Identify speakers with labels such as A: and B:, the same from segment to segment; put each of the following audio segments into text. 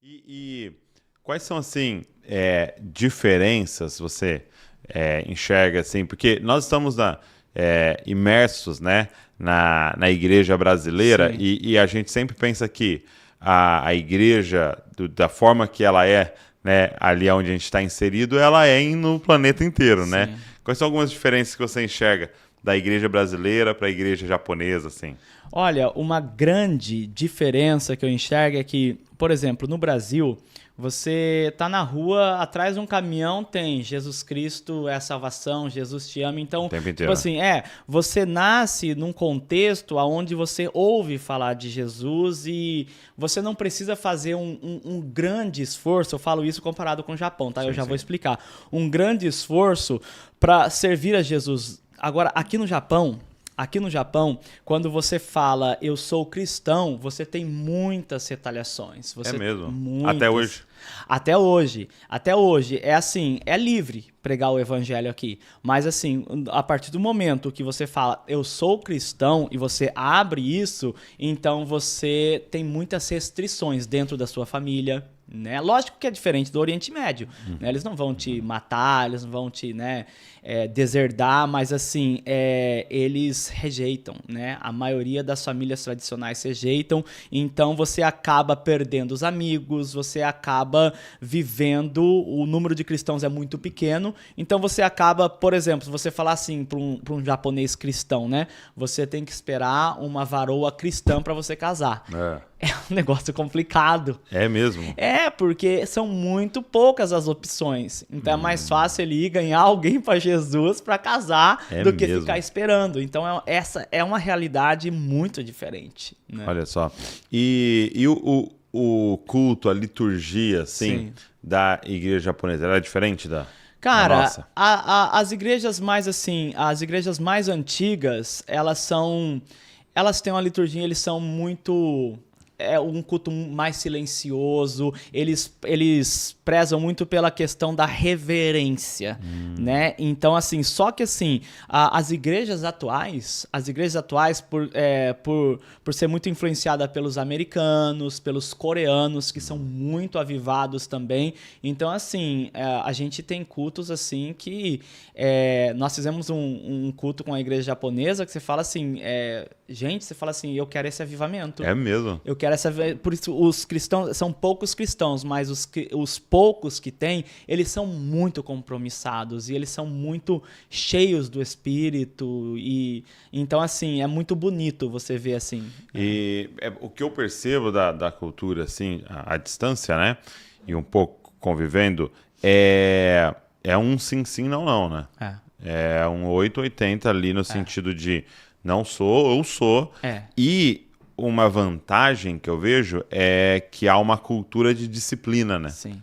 A: E quais são, assim, diferenças você enxerga, assim? Porque nós estamos imersos, né, na igreja brasileira
B: Sim,
A: e a gente sempre pensa que a igreja, da forma que ela é, né, ali onde a gente está inserido, ela é no planeta inteiro, né?
B: sim.
A: Quais são algumas diferenças que você enxerga da igreja brasileira para a igreja japonesa, assim?
B: Olha, uma grande diferença que eu enxergo é que, por exemplo, no Brasil, você tá na rua, atrás de um caminhão tem Jesus Cristo é a salvação, Jesus te ama.
A: O
B: Então,
A: tempo
B: tipo
A: inteiro.
B: assim, você nasce num contexto onde você ouve falar de Jesus e você não precisa fazer um grande esforço. Eu falo isso comparado com o Japão, tá? Eu
A: Sim,
B: já vou
A: sim.
B: explicar. Um grande esforço para servir a Jesus. Agora, aqui no Japão, quando você fala eu sou cristão, você tem muitas retaliações.
A: É
B: Você
A: mesmo. Até
B: muitas.
A: hoje.
B: Até hoje é assim, é livre pregar o evangelho aqui, mas assim, a partir do momento que você fala eu sou cristão e você abre isso, então você tem muitas restrições dentro da sua família, né? Lógico que é diferente do Oriente Médio, né? Eles não vão te matar, eles não vão te, né, deserdar, mas assim, eles rejeitam, né? A maioria das famílias tradicionais rejeitam, então você acaba perdendo os amigos, você acaba vivendo, o número de cristãos é muito pequeno, então você acaba, por exemplo, se você falar assim para um japonês cristão, né? Você tem que esperar uma varoa cristã para você casar.
A: É,
B: É um negócio complicado.
A: é mesmo.
B: Porque são muito poucas as opções. Então é mais fácil ele ir ganhar alguém para Jesus para casar
A: É
B: do que ficar
A: mesmo.
B: esperando. Então essa é uma realidade muito diferente, né?
A: Olha só. E o culto, a liturgia, assim,
B: Sim.
A: da igreja japonesa, ela é diferente da
B: Cara,
A: nossa?
B: as igrejas mais assim, as igrejas mais antigas, elas têm uma liturgia, eles são muito um culto mais silencioso, eles prezam muito pela questão da reverência, né? Então, assim, só que assim, as igrejas atuais por ser muito influenciada pelos americanos, pelos coreanos, que são muito avivados também. Então, assim, a gente tem cultos assim que nós fizemos um culto com a igreja japonesa que você fala assim, gente, você fala assim, eu quero esse avivamento.
A: É mesmo.
B: Eu quero essa. Por isso, os cristãos. São poucos cristãos, mas os poucos que tem, eles são muito compromissados e eles são muito cheios do Espírito. E então, assim, é muito bonito você ver assim.
A: E o que eu percebo da cultura, assim, à distância, né? E um pouco convivendo, é um sim, sim, não, não, né?
B: É.
A: É um 880 ali no sentido de não sou, eu sou.
B: É.
A: E uma vantagem que eu vejo é que há uma cultura de disciplina, né?
B: Sim.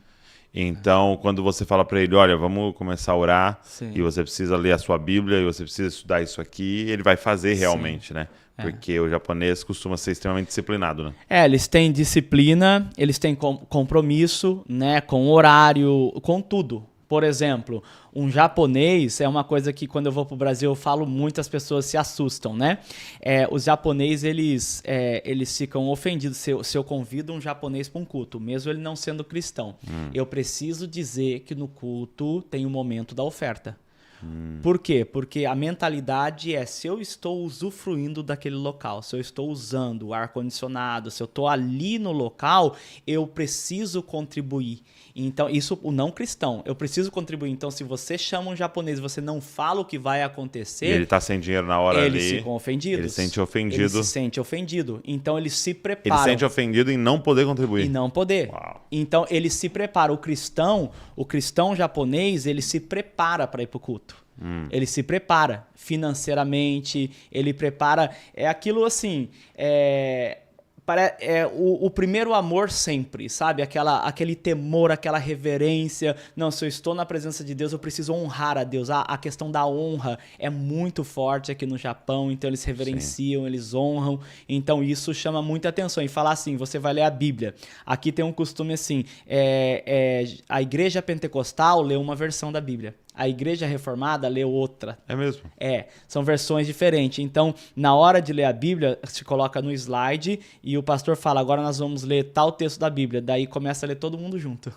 A: Então, quando você fala para ele, olha, vamos começar a orar,
B: Sim.
A: e você precisa ler a sua Bíblia, e você precisa estudar isso aqui, ele vai fazer realmente, né? Porque o japonês costuma ser extremamente disciplinado, né?
B: Eles têm disciplina, eles têm compromisso, né, com horário, com tudo. Por exemplo, um japonês é uma coisa que quando eu vou pro Brasil eu falo muito, as pessoas se assustam, né? Os japoneses, eles ficam ofendidos se eu convido um japonês para um culto, mesmo ele não sendo cristão. Eu preciso dizer que no culto tem o momento da oferta. Por quê? Porque a mentalidade é, se eu estou usufruindo daquele local, se eu estou usando o ar-condicionado, se eu estou ali no local, eu preciso contribuir. Então, isso o não cristão, eu preciso contribuir. Então, se você chama um japonês e você não fala o que vai
A: E
B: acontecer,
A: ele tá sem dinheiro na hora
B: eles
A: ali,
B: ficam ofendidos.
A: ele se sente
B: Ele
A: ofendido.
B: se sente ofendido. Então, eles se
A: Ele se
B: preparam.
A: sente ofendido em não poder contribuir.
B: E não poder.
A: Uau.
B: Então, ele se prepara. O cristão japonês, ele se prepara para ir pro culto. Ele se prepara financeiramente, ele prepara. É aquilo assim. O primeiro amor sempre, sabe? Aquele temor, aquela reverência. Não, se eu estou na presença de Deus, eu preciso honrar a Deus. A questão da honra é muito forte aqui no Japão, então eles reverenciam, eles honram. Então isso chama muita atenção. E falar assim, você vai ler a Bíblia. Aqui tem um costume assim, a igreja pentecostal lê uma versão da Bíblia. A igreja reformada lê outra.
A: É mesmo?
B: São versões diferentes. Então, na hora de ler a Bíblia, se coloca no slide e o pastor fala, agora nós vamos ler tal texto da Bíblia. Daí começa a ler todo mundo junto.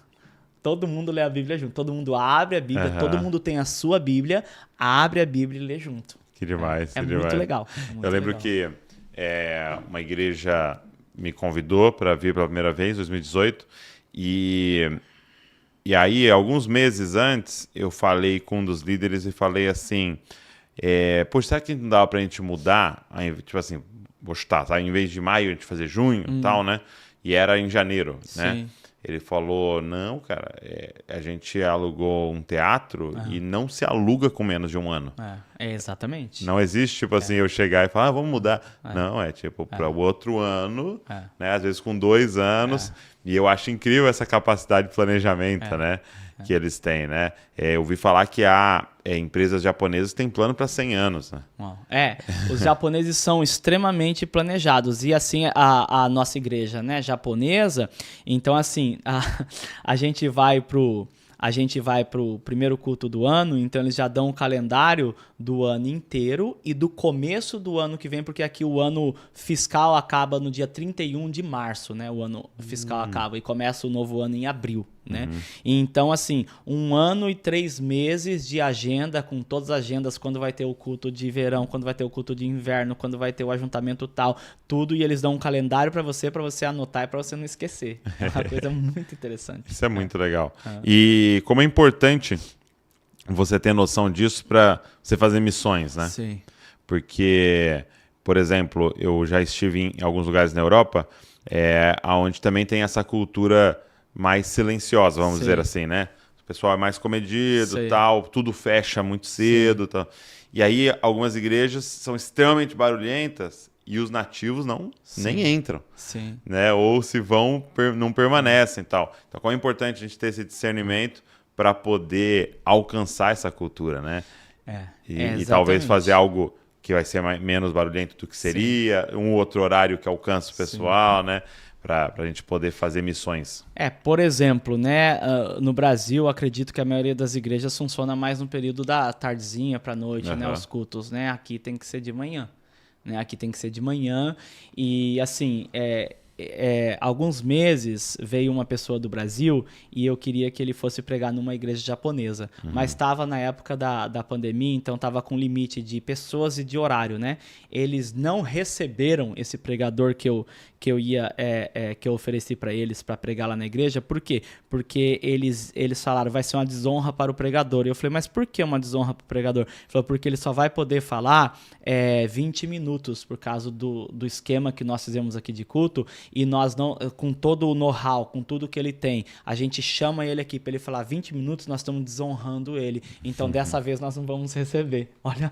B: Todo mundo lê a Bíblia junto. Todo mundo abre a Bíblia, todo mundo tem a sua Bíblia, abre a Bíblia e lê junto.
A: Que demais,
B: É
A: que
B: muito
A: demais.
B: legal.
A: Eu lembro que uma igreja me convidou para vir pela primeira vez, em 2018, e aí, alguns meses antes, eu falei com um dos líderes e falei assim, poxa, será que não dava pra gente mudar? Aí, tipo assim, vou chutar, tá? Em vez de maio, a gente fazer junho e tal, né? E era em janeiro, né?
B: Sim.
A: Ele falou, não, cara, a gente alugou um teatro e não se aluga com menos de um ano.
B: Exatamente.
A: Não existe, tipo assim, eu chegar e falar, vamos mudar. Não, é tipo, para o outro ano, né? Às vezes com 2 anos. E eu acho incrível essa capacidade de planejamento, né? Que eles têm, né? Eu ouvi falar que há empresas japonesas que têm plano para 100 anos, né?
B: Os japoneses são extremamente planejados. E assim, a nossa igreja, né, japonesa, então assim, a gente vai pro primeiro culto do ano, então eles já dão um calendário do ano inteiro e do começo do ano que vem, porque aqui o ano fiscal acaba no dia 31 de março, né? O ano fiscal acaba e começa o novo ano em abril, né? Então, assim, 1 ano e 3 meses de agenda, com todas as agendas, quando vai ter o culto de verão, quando vai ter o culto de inverno, quando vai ter o ajuntamento tal, tudo, e eles dão um calendário para você anotar e para você não esquecer. É uma coisa muito interessante.
A: Isso é muito legal. E como é importante você ter noção disso para você fazer missões, né?
B: Sim.
A: Porque, por exemplo, eu já estive em alguns lugares na Europa, onde também tem essa cultura mais silenciosa, vamos dizer assim, né? O pessoal é mais comedido, tal, tudo fecha muito cedo, tal. E aí algumas igrejas são extremamente barulhentas e os nativos nem entram.
B: Sim.
A: Né? Ou se vão, não permanecem, tal. Então, como é importante a gente ter esse discernimento para poder alcançar essa cultura, né? E talvez fazer algo que vai ser menos barulhento do que seria, um outro horário que alcança o pessoal, né? Para a gente poder fazer missões.
B: Por exemplo, né, no Brasil, acredito que a maioria das igrejas funciona mais no período da tardezinha para noite, né, os cultos, né? Aqui tem que ser de manhã, né? Aqui tem que ser de manhã e assim, alguns meses veio uma pessoa do Brasil e eu queria que ele fosse pregar numa igreja japonesa, mas estava na época da pandemia, então estava com limite de pessoas e de horário, né? Eles não receberam esse pregador que eu ofereci para eles para pregar lá na igreja. Por quê? Porque eles falaram, vai ser uma desonra para o pregador. E eu falei, mas por que uma desonra para o pregador? Ele falou, porque ele só vai poder falar 20 minutos por causa do esquema que nós fizemos aqui de culto. E nós não, com todo o know-how, com tudo que ele tem, a gente chama ele aqui para ele falar 20 minutos, nós estamos desonrando ele. Então, dessa vez, nós não vamos receber. Olha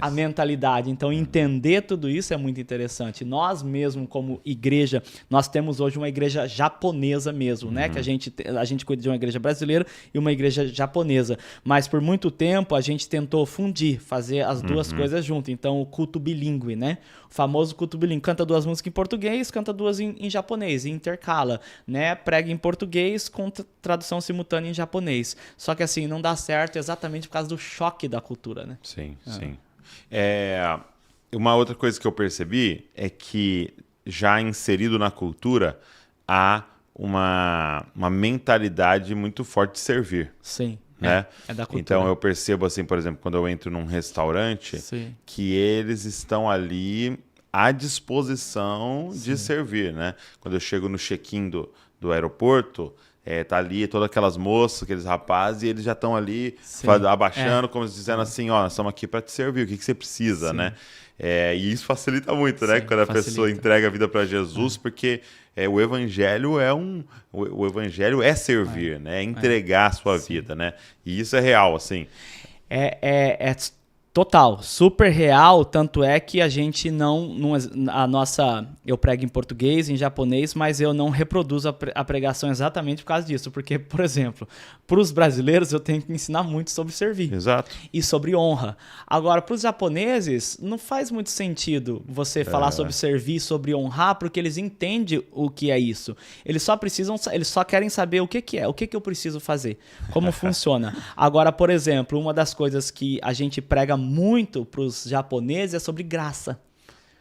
B: a mentalidade. Então, entender tudo isso é muito interessante. Nós mesmo, como igreja, nós temos hoje uma igreja japonesa mesmo, né? Que a gente cuida de uma igreja brasileira e uma igreja japonesa. Mas, por muito tempo, a gente tentou fundir, fazer as duas coisas junto. Então, o culto bilíngue, né? O famoso culto bilíngue. Canta 2 músicas em português, canta 2 em japonês, e intercala, né? Prega em português com tradução simultânea em japonês. Só que, assim, não dá certo exatamente por causa do choque da cultura, né?
A: Sim. Sim. Uma outra coisa que eu percebi é que já inserido na cultura há uma mentalidade muito forte de servir.
B: Sim.
A: Né?
B: É da cultura.
A: Então eu percebo assim, por exemplo, quando eu entro num restaurante, que eles estão ali à disposição de servir, né? Quando eu chego no check-in do aeroporto, tá ali todas aquelas moças, aqueles rapazes, e eles já estão ali abaixando, como dizendo assim, ó, nós estamos aqui para te servir, o que você precisa, né? E isso facilita muito, né? Quando a pessoa entrega a vida para Jesus, porque o evangelho o evangelho é servir, né? É entregar a sua vida, né? E isso é real, assim.
B: Total, super real, tanto é que a gente eu prego em português, em japonês, mas eu não reproduzo a pregação exatamente por causa disso, porque, por exemplo, para os brasileiros eu tenho que ensinar muito sobre servir.
A: Exato.
B: E sobre honra. Agora, para os japoneses, não faz muito sentido você falar sobre servir, sobre honrar, porque eles entendem o que é isso. Eles só querem saber o que é, o que eu preciso fazer, como funciona. Agora, por exemplo, uma das coisas que a gente prega muito para os japoneses é sobre graça.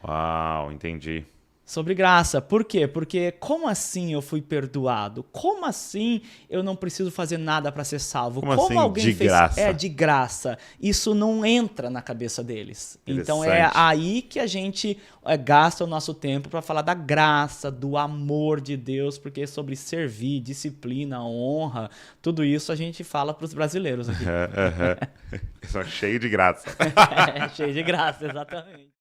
A: Uau, entendi.
B: Sobre graça. Por quê? Porque como assim eu fui perdoado? Como assim eu não preciso fazer nada para ser salvo?
A: Como assim, alguém de graça?
B: É de graça. Isso não entra na cabeça deles. Então é aí que a gente gasta o nosso tempo para falar da graça, do amor de Deus, porque sobre servir, disciplina, honra, tudo isso a gente fala para os brasileiros aqui.
A: São cheios de graça.
B: Cheio de graça, exatamente.